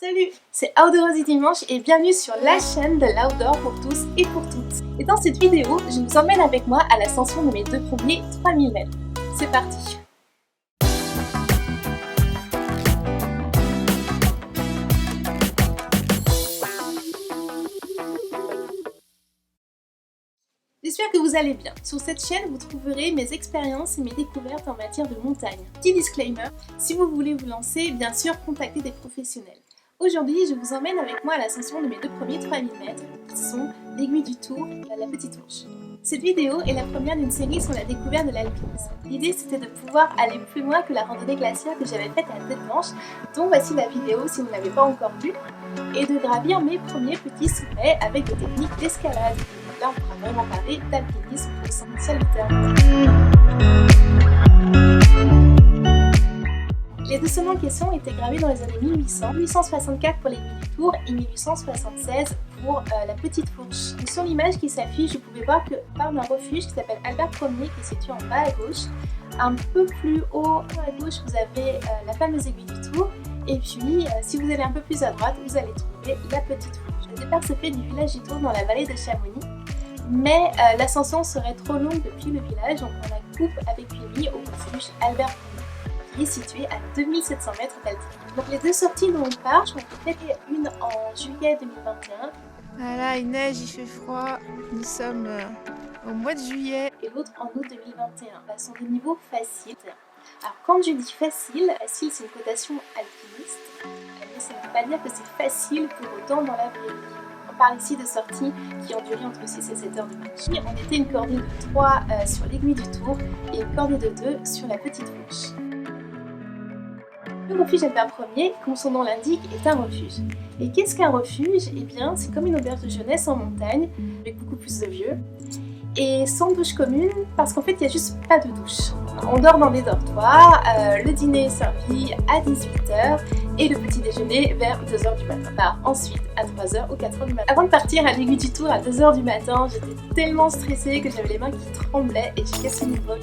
Salut, c'est Outdoorsy Dimanche et bienvenue sur la chaîne de l'outdoor pour tous et pour toutes. Et dans cette vidéo, je vous emmène avec moi à l'ascension de mes deux premiers 3000 mètres. C'est parti! J'espère que vous allez bien. Sur cette chaîne, vous trouverez mes expériences et mes découvertes en matière de montagne. Petit disclaimer, si vous voulez vous lancer, bien sûr, contactez des professionnels. Aujourd'hui, je vous emmène avec moi à l'ascension de mes deux premiers 3000 mètres, qui sont l'Aiguille du Tour et la Petite Fourche. Cette vidéo est la première d'une série sur la découverte de l'alpinisme. L'idée, c'était de pouvoir aller plus loin que la randonnée glaciaire que j'avais faite à Tête Blanche, dont voici la vidéo si vous ne l'avez pas encore vue, et de gravir mes premiers petits sommets avec des techniques d'escalade. Là, on pourra vraiment parler d'alpinisme au sens initial du terme. Les deux sommets en question étaient gravés dans les années 1800, 1864 pour l'Aiguille du Tour et 1876 pour la Petite Fourche. Et sur l'image qui s'affiche, vous pouvez voir que par un refuge qui s'appelle Albert Ier, qui est situé en bas à gauche. Un peu plus haut à gauche, vous avez la fameuse Aiguille du Tour. Et puis, si vous allez un peu plus à droite, vous allez trouver la Petite Fourche. Le départ se fait du village du Tour dans la vallée de Chamonix. Mais l'ascension serait trop longue depuis le village, donc on la coupe avec une ligne au refuge Albert Ier, qui est situé à 2700 mètres d'altitude. Donc les deux sorties dont on part, j'en ai fait une en juillet 2021. Voilà, il neige, il fait froid. Nous sommes au mois de juillet. Et l'autre en août 2021. Ce sont des niveaux faciles. Alors quand je dis facile c'est une cotation alpiniste, mais ça ne veut pas dire que c'est facile pour autant dans la vraie vie. On parle ici de sorties qui ont duré entre 6 et 7 heures de marche. On était une cordée de 3 sur l'Aiguille du Tour et une cordée de 2 sur la Petite Fourche. Le refuge Albert Ier, comme son nom l'indique, est un refuge. Et qu'est-ce qu'un refuge? Eh bien, c'est comme une auberge de jeunesse en montagne, avec beaucoup plus de vieux, et sans douche commune, parce qu'en fait, il n'y a juste pas de douche. On dort dans des dortoirs, le dîner est servi à 18h, et le petit déjeuner vers 2h du matin. Ensuite, à 3h ou 4h du matin. Avant de partir à l'Aiguille du Tour à 2h du matin, j'étais tellement stressée que j'avais les mains qui tremblaient et j'ai cassé une botte.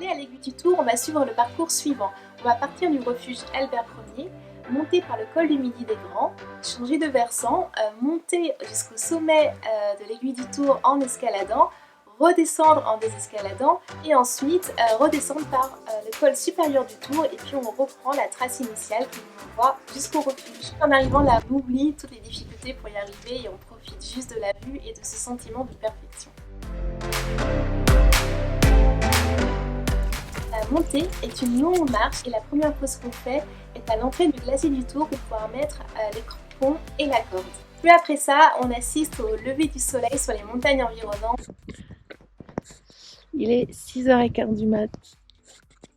À l'Aiguille du Tour, on va suivre le parcours suivant. On va partir du refuge Albert Ier, monter par le col du Midi des Grands, changer de versant, monter jusqu'au sommet de l'Aiguille du Tour en escaladant, redescendre en désescaladant et ensuite redescendre par le col supérieur du Tour et puis on reprend la trace initiale qui nous envoie jusqu'au refuge. En arrivant là, on oublie toutes les difficultés pour y arriver et on profite juste de la vue et de ce sentiment de perfection. La montée est une longue marche et la première pause qu'on fait est à l'entrée du glacier du Tour pour pouvoir mettre les crampons et la corde. Puis après ça, on assiste au lever du soleil sur les montagnes environnantes. Il est 6h15 du mat.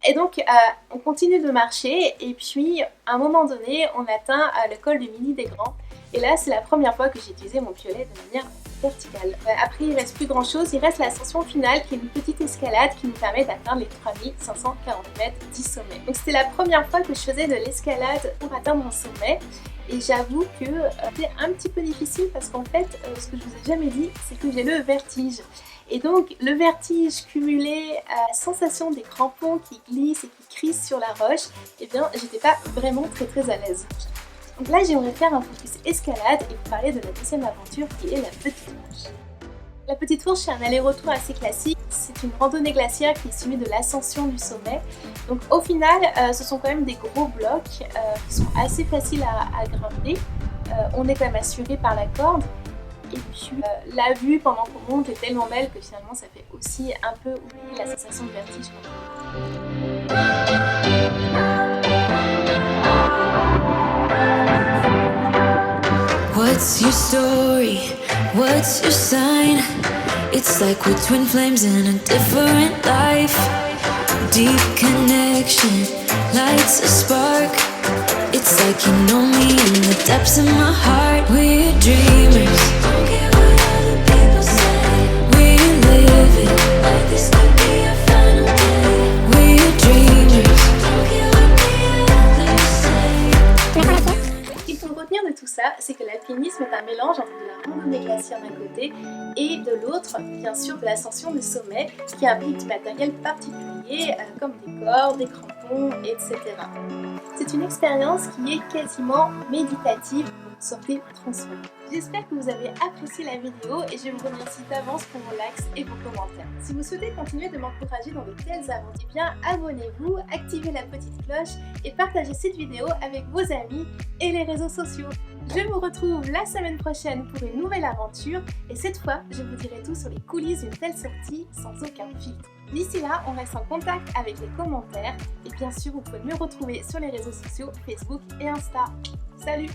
Et donc, on continue de marcher et puis, à un moment donné, on atteint le col du Midi des Grands. Et là, c'est la première fois que j'ai utilisé mon piolet de manière verticale. Après, il ne reste plus grand chose, il reste l'ascension finale qui est une petite escalade qui nous permet d'atteindre les 3540 mètres du sommet. Donc c'était la première fois que je faisais de l'escalade pour atteindre mon sommet. Et j'avoue que c'était un petit peu difficile parce qu'en fait, ce que je vous ai jamais dit, c'est que j'ai le vertige. Et donc le vertige cumulé à la sensation des crampons qui glissent et qui crissent sur la roche, eh bien j'étais pas vraiment très à l'aise. Donc là j'aimerais faire un focus escalade et vous parler de la deuxième aventure qui est la Petite Fourche. La Petite Fourche, c'est un aller-retour assez classique, c'est une randonnée glaciaire qui est suivie de l'ascension du sommet. Donc au final, ce sont quand même des gros blocs qui sont assez faciles à grimper. On est quand même assuré par la corde. Et puis la vue pendant qu'on monte est tellement belle que finalement ça fait aussi un peu oublier la sensation de vertige. What's your story? What's your sign? It's like we're twin flames in a different life. Deep connection lights a spark. It's like you know me in the depths of my heart. We're dreamers. Don't care what other people say. We live it like this could be our final day. We're dreamers. Don't care what the others say. Ce qu'il faut retenir de tout ça, c'est que l'alpinisme est un mélange entre de la randonnée glaciaire d'un côté et de l'autre, bien sûr, de l'ascension des sommets qui implique du matériel particulier comme des cordes, des crampons, charbon, etc. C'est une expérience qui est quasiment méditative, vous sortez transformé. J'espère que vous avez apprécié la vidéo et je vous remercie d'avance pour vos likes et vos commentaires. Si vous souhaitez continuer de m'encourager dans de telles aventures, eh bien abonnez-vous, activez la petite cloche et partagez cette vidéo avec vos amis et les réseaux sociaux. Je vous retrouve la semaine prochaine pour une nouvelle aventure et cette fois, je vous dirai tout sur les coulisses d'une telle sortie sans aucun filtre. D'ici là, on reste en contact avec les commentaires et bien sûr, vous pouvez me retrouver sur les réseaux sociaux Facebook et Insta. Salut!